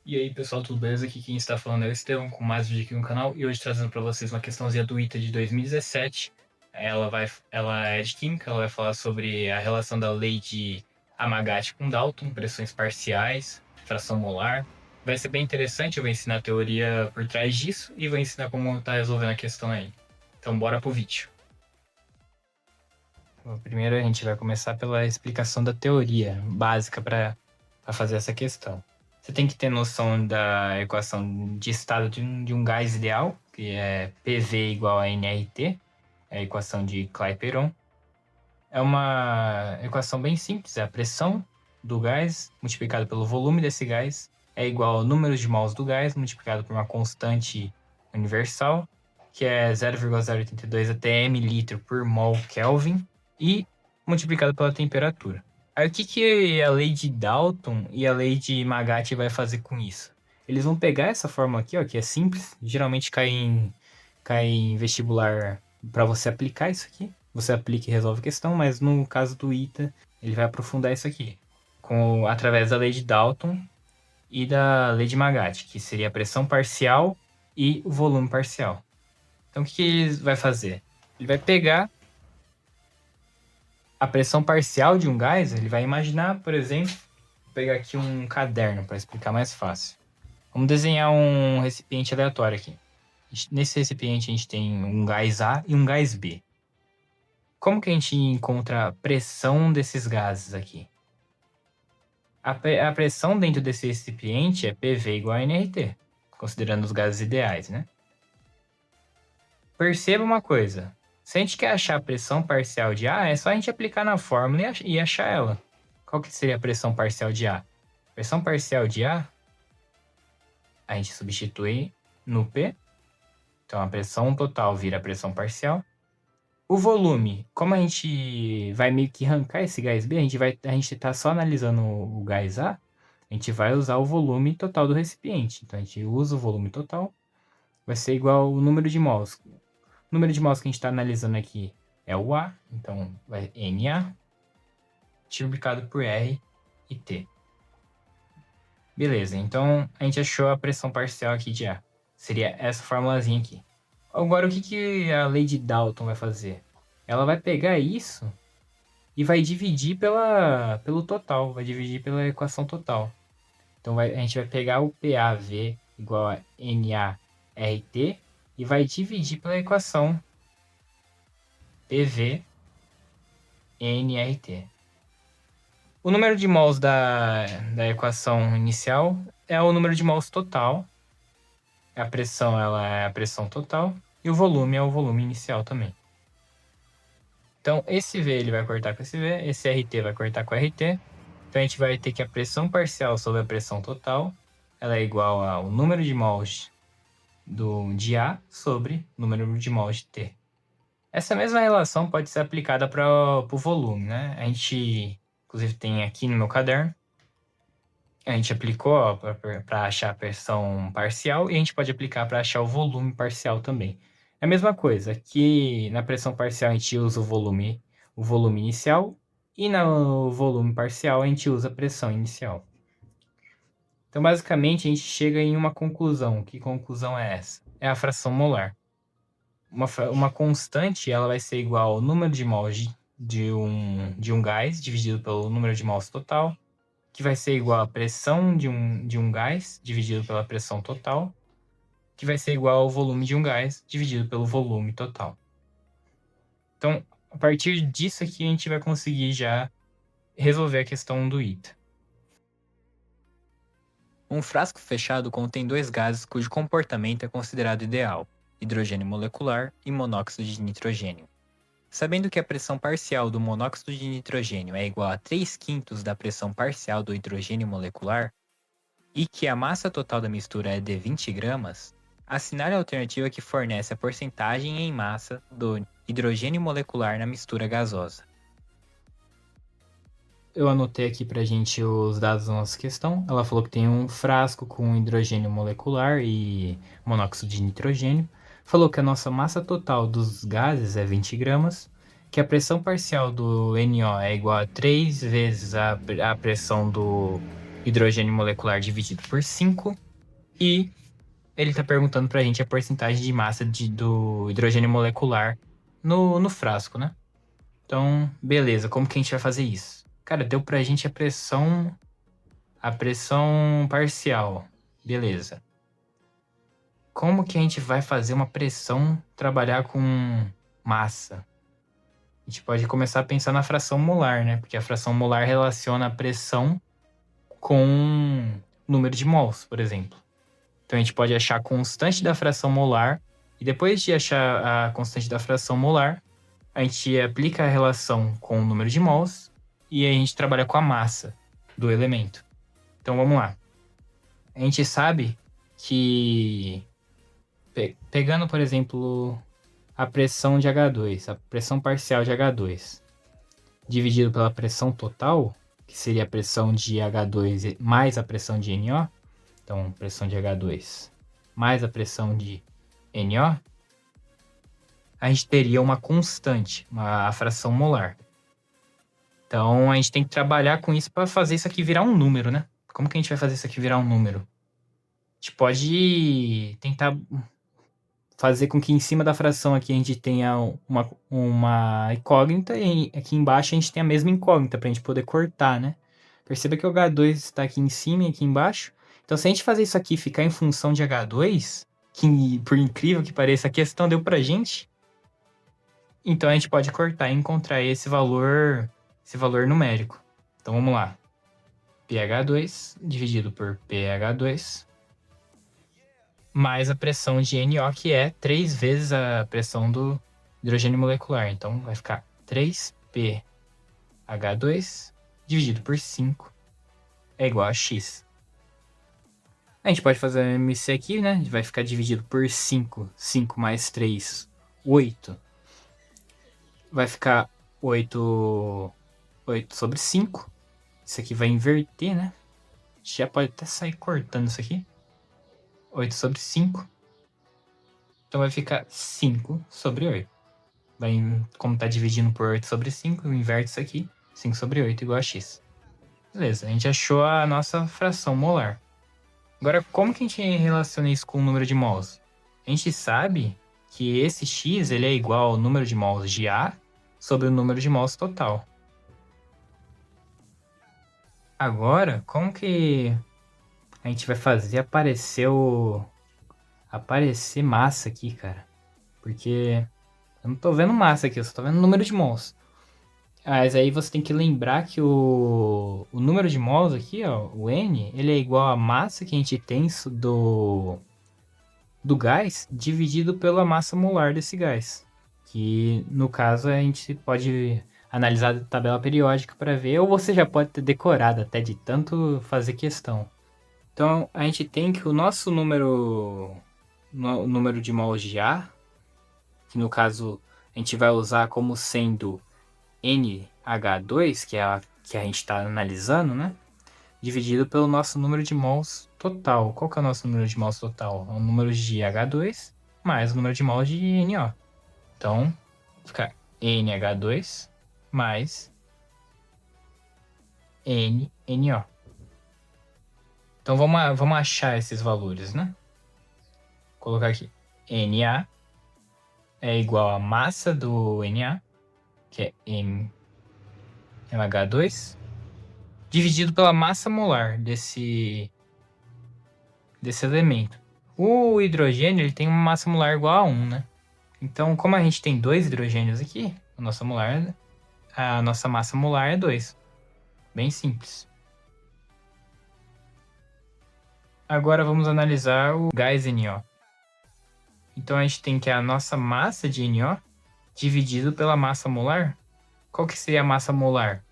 E aí pessoal, tudo beleza? Aqui quem está falando é o Estevão com mais um vídeo aqui no canal e hoje trazendo para vocês uma questãozinha do ITA de 2017. Ela é de química, ela vai falar sobre a relação da lei de Amagati com Dalton, pressões parciais, fração molar. Vai ser bem interessante, eu vou ensinar a teoria por trás disso e vou ensinar como tá resolvendo a questão aí. Então bora pro vídeo. Bom, primeiro a gente vai começar pela explicação da teoria básica para fazer essa questão. Você tem que ter noção da equação de estado de um gás ideal, que é PV igual a nRT, é a equação de Clapeyron. É uma equação bem simples, é a pressão do gás multiplicado pelo volume desse gás é igual ao número de mols do gás multiplicado por uma constante universal, que é 0,082 atm litro por mol Kelvin, e multiplicado pela temperatura. Aí o que a lei de Dalton e a lei de Magatti vai fazer com isso? Eles vão pegar essa fórmula aqui, ó, que é simples, geralmente cai em vestibular para você aplicar isso aqui. Você aplica e resolve a questão, mas no caso do ITA, ele vai aprofundar isso aqui, através da lei de Dalton e da lei de Magatti, que seria a pressão parcial e o volume parcial. Então o que ele vai fazer? Ele vai pegar a pressão parcial de um gás, ele vai imaginar, por exemplo, vou pegar aqui um caderno para explicar mais fácil. Vamos desenhar um recipiente aleatório aqui. Nesse recipiente a gente tem um gás A e um gás B. Como que a gente encontra a pressão desses gases aqui? A pressão dentro desse recipiente é PV igual a nRT, considerando os gases ideais, né? Perceba uma coisa. Se a gente quer achar a pressão parcial de A, é só a gente aplicar na fórmula e achar ela. Qual que seria a pressão parcial de A? Pressão parcial de a gente substitui no P. Então, a pressão total vira a pressão parcial. O volume, como a gente vai meio que arrancar esse gás B, a gente tá só analisando o gás A, a gente vai usar o volume total do recipiente. Então, a gente usa o volume total, vai ser igual ao número de mols. O número de mols que a gente está analisando aqui é o A, então vai NA, multiplicado por R e T. Beleza, então a gente achou a pressão parcial aqui de A. Seria essa formulazinha aqui. Agora, o que a lei de Dalton vai fazer? Ela vai pegar isso e vai dividir pelo total, vai dividir pela equação total. Então a gente vai pegar o PAV igual a NART e vai dividir pela equação PV NRT. O número de mols da equação inicial é o número de mols total. A pressão ela é a pressão total e o volume é o volume inicial também. Então, esse V ele vai cortar com esse V, esse RT vai cortar com RT. Então, a gente vai ter que a pressão parcial sobre a pressão total, ela é igual ao número de mols de A sobre o número de mols de T. Essa mesma relação pode ser aplicada para o volume, né? A gente, inclusive, tem aqui no meu caderno, a gente aplicou para achar a pressão parcial e a gente pode aplicar para achar o volume parcial também. É a mesma coisa, aqui na pressão parcial a gente usa o volume inicial e no volume parcial a gente usa a pressão inicial. Então, basicamente, a gente chega em uma conclusão. Que conclusão é essa? É a fração molar. Uma constante ela vai ser igual ao número de mols de um gás dividido pelo número de mols total, que vai ser igual à pressão de um gás dividido pela pressão total, que vai ser igual ao volume de um gás dividido pelo volume total. Então, a partir disso aqui, a gente vai conseguir já resolver a questão do ITA. Um frasco fechado contém dois gases cujo comportamento é considerado ideal, hidrogênio molecular e monóxido de nitrogênio. Sabendo que a pressão parcial do monóxido de nitrogênio é igual a 3/5 da pressão parcial do hidrogênio molecular, e que a massa total da mistura é de 20 gramas, assinale a alternativa que fornece a porcentagem em massa do hidrogênio molecular na mistura gasosa. Eu anotei aqui pra gente os dados da nossa questão. Ela falou que tem um frasco com hidrogênio molecular e monóxido de nitrogênio. Falou que a nossa massa total dos gases é 20 gramas, que a pressão parcial do NO é igual a 3 vezes a pressão hidrogênio molecular dividido por 5. E ele está perguntando para a gente a porcentagem de massa do hidrogênio molecular no frasco, né? Então, beleza, como que a gente vai fazer isso? Cara, deu pra gente a pressão parcial. Beleza. Como que a gente vai fazer uma pressão trabalhar com massa? A gente pode começar a pensar na fração molar, né? Porque a fração molar relaciona a pressão com número de mols, por exemplo. Então a gente pode achar a constante da fração molar e depois de achar a constante da fração molar, a gente aplica a relação com o número de mols e a gente trabalha com a massa do elemento. Então vamos lá. A gente sabe que pegando, por exemplo, a pressão de H2, a pressão parcial de H2, dividido pela pressão total, que seria a pressão de H2 mais a pressão de NO, então pressão de H2 mais a pressão de NO, a gente teria uma constante, a fração molar. Então a gente tem que trabalhar com isso para fazer isso aqui virar um número, né? Como que a gente vai fazer isso aqui virar um número? A gente pode tentar fazer com que em cima da fração aqui a gente tenha uma incógnita e aqui embaixo a gente tem a mesma incógnita para a gente poder cortar, né? Perceba que o H2 está aqui em cima e aqui embaixo. Então se a gente fazer isso aqui ficar em função de H2, que por incrível que pareça a questão deu pra gente, então a gente pode cortar e encontrar esse valor numérico. Então vamos lá. pH2 dividido por pH2 mais a pressão de NO, que é 3 vezes a pressão do hidrogênio molecular. Então vai ficar 3pH2 dividido por 5 é igual a X. A gente pode fazer o MC aqui, né? Vai ficar dividido por 5. 5 mais 3, 8. Vai ficar 8 sobre 5. Isso aqui vai inverter, né? Já pode até sair cortando isso aqui. 8 sobre 5. Então vai ficar 5 sobre 8. Como está dividindo por 8 sobre 5, inverte isso aqui. 5 sobre 8 igual a x. Beleza, a gente achou a nossa fração molar. Agora, como que a gente relaciona isso com o número de mols? A gente sabe que esse x ele é igual ao número de mols de A sobre o número de mols total. Agora, como que a gente vai fazer aparecer massa aqui, cara? Porque eu não tô vendo massa aqui, eu só tô vendo o número de mols. Mas aí você tem que lembrar que o número de mols aqui, ó, o N, ele é igual à massa que a gente tem do gás dividido pela massa molar desse gás. Que no caso a gente pode analisar a tabela periódica para ver, ou você já pode ter decorado até de tanto fazer questão. Então a gente tem que o nosso número de mols de A, que no caso a gente vai usar como sendo NH2, que é a que a gente está analisando, né? Dividido pelo nosso número de mols total. Qual que é o nosso número de mols total? É o número de H2 mais o número de mols de NO. Então, fica NH2 mais NO. Então, vamos achar esses valores, né? Vou colocar aqui. Na é igual a massa do Na, que é mH2, dividido pela massa molar desse elemento. O hidrogênio ele tem uma massa molar igual a 1, né? Então, como a gente tem 2 hidrogênios aqui, a nossa massa molar é 2. Bem simples. Agora vamos analisar o gás NO. Então a gente tem que a nossa massa de NO dividido pela massa molar. Qual que seria a massa molar?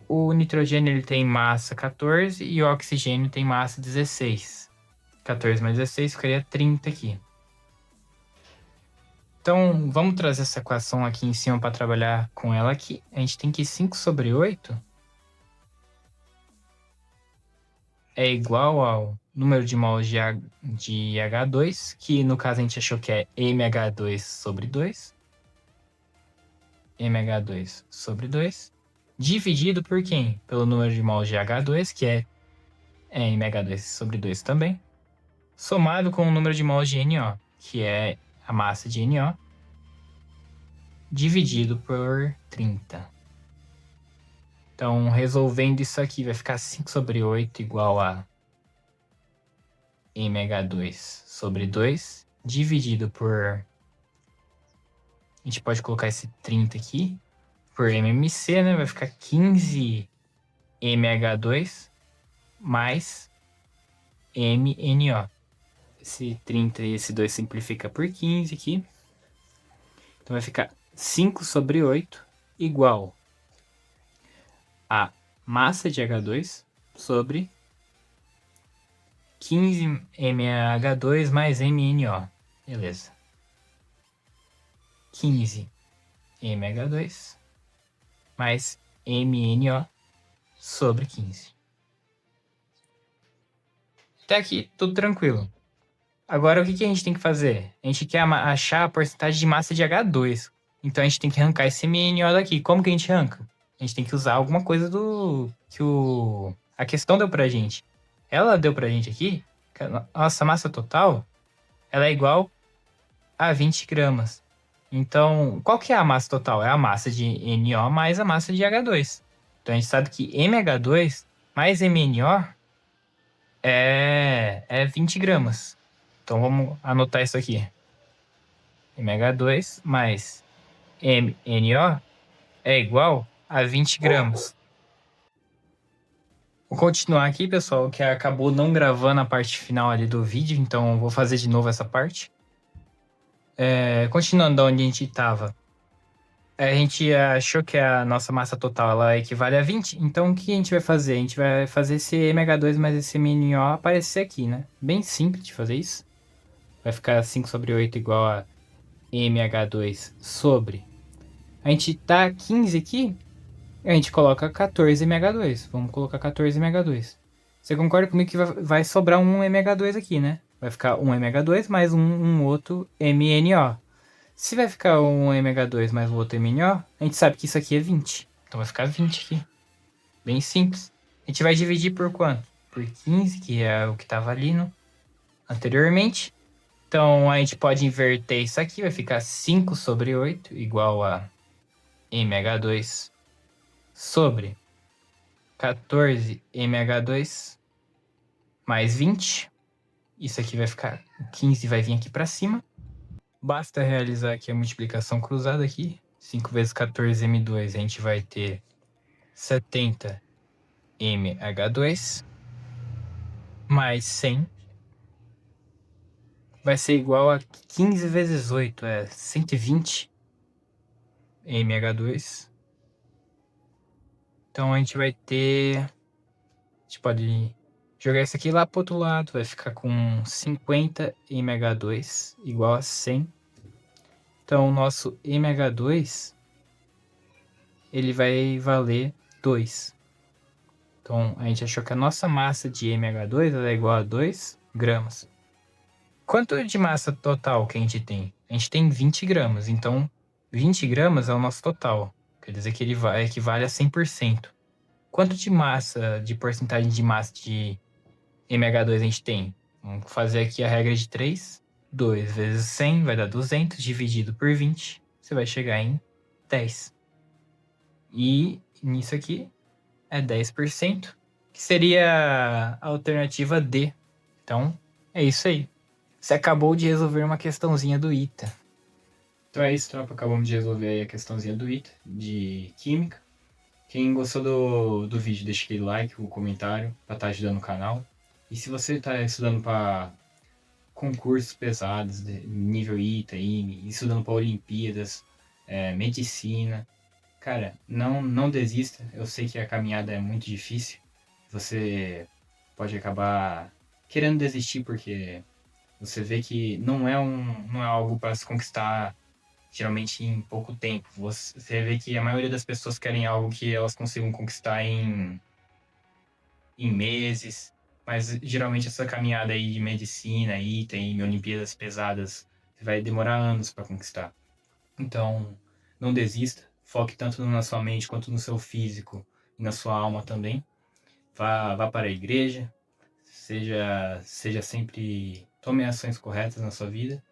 O nitrogênio ele tem massa 14 e o oxigênio tem massa 16. 14 mais 16 ficaria 30 aqui. Então, vamos trazer essa equação aqui em cima para trabalhar com ela aqui. A gente tem que 5 sobre 8 é igual ao número de mols de H2, que no caso a gente achou que é mH2 sobre 2. mH2 sobre 2 dividido por quem? Pelo número de mols de H2, que é mH2 sobre 2 também, somado com o número de mols de NO, que é a massa de NO, dividido por 30. Então, resolvendo isso aqui, vai ficar 5 sobre 8 igual a mH2 sobre 2, dividido por... A gente pode colocar esse 30 aqui, por MMC, né? Vai ficar 15 mH2 mais MNO. Esse 30 e esse 2 simplifica por 15 aqui. Então vai ficar 5 sobre 8 igual a massa de H2 sobre 15 mH2 mais MNO. Beleza. 15 mH2 mais MNO sobre 15. Até aqui, tudo tranquilo. Agora, o que a gente tem que fazer? A gente quer achar a porcentagem de massa de H2. Então, a gente tem que arrancar esse MNO daqui. Como que a gente arranca? A gente tem que usar alguma coisa do que a questão deu pra gente. Ela deu pra gente aqui que a nossa massa total ela é igual a 20 gramas. Então, qual que é a massa total? É a massa de NO mais a massa de H2. Então, a gente sabe que MH2 mais MNO é 20 gramas. Então, vamos anotar isso aqui. MH2 mais MNO é igual a 20 gramas. Vou continuar aqui, pessoal, que acabou não gravando a parte final ali do vídeo, então vou fazer de novo essa parte. Continuando onde a gente estava. A gente achou que a nossa massa total ela equivale a 20, então o que a gente vai fazer? A gente vai fazer esse MH2 mais esse MNO aparecer aqui, né? Bem simples de fazer isso. Vai ficar 5 sobre 8 igual a MH2 sobre... A gente tá 15 aqui, a gente coloca 14 MH2. Vamos colocar 14 MH2. Você concorda comigo que vai sobrar um MH2 aqui, né? Vai ficar um MH2 mais um outro MNO. Se vai ficar um MH2 mais o outro MNO, a gente sabe que isso aqui é 20. Então vai ficar 20 aqui. Bem simples. A gente vai dividir por quanto? Por 15, que é o que estava ali anteriormente. Então a gente pode inverter isso aqui. Vai ficar 5 sobre 8 igual a MH2 sobre 14 MH2 mais 20. Isso aqui vai ficar... 15 vai vir aqui para cima. Basta realizar aqui a multiplicação cruzada aqui. 5 vezes 14 M2, a gente vai ter 70 MH2 mais 100 vai ser igual a 15 vezes 8, 120 MH2. Então a gente vai ter... A gente pode jogar isso aqui lá pro outro lado, vai ficar com 50 MH2 igual a 100. Então o nosso MH2 ele vai valer 2. Então, a gente achou que a nossa massa de MH2 é igual a 2 gramas. Quanto de massa total que a gente tem? A gente tem 20 gramas. Então, 20 gramas é o nosso total. Quer dizer que ele equivale a 100%. Quanto de massa, de porcentagem de massa de MH2 a gente tem? Vamos fazer aqui a regra de 3. 2 vezes 100 vai dar 200, dividido por 20. Você vai chegar em 10. E nisso aqui é 10%, que seria a alternativa D. Então, é isso aí. Você acabou de resolver uma questãozinha do ITA. Então é isso, tropa. Acabamos de resolver aí a questãozinha do ITA, de Química. Quem gostou do vídeo, deixa aquele like, o comentário, para estar ajudando o canal. E se você está estudando para concursos pesados, nível ITA, IME, estudando para Olimpíadas, medicina... Cara, não desista. Eu sei que a caminhada é muito difícil. Você pode acabar querendo desistir porque você vê que não é algo para se conquistar geralmente em pouco tempo. Você vê que a maioria das pessoas querem algo que elas consigam conquistar em meses. Mas geralmente essa caminhada aí de medicina, item, Olimpíadas pesadas, vai demorar anos para conquistar. Então, não desista. Foque tanto na sua mente quanto no seu físico e na sua alma também. Vá para a igreja, seja sempre... Tome ações corretas na sua vida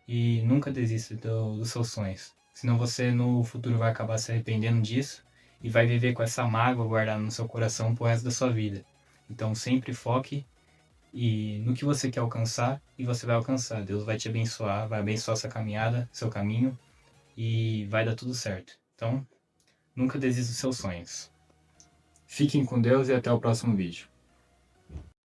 e nunca desista dos seus sonhos. Senão você no futuro vai acabar se arrependendo disso e vai viver com essa mágoa guardada no seu coração pro resto da sua vida. Então sempre foque no que você quer alcançar e você vai alcançar. Deus vai te abençoar, vai abençoar sua caminhada, seu caminho e vai dar tudo certo. Então, nunca desista dos seus sonhos. Fiquem com Deus e até o próximo vídeo.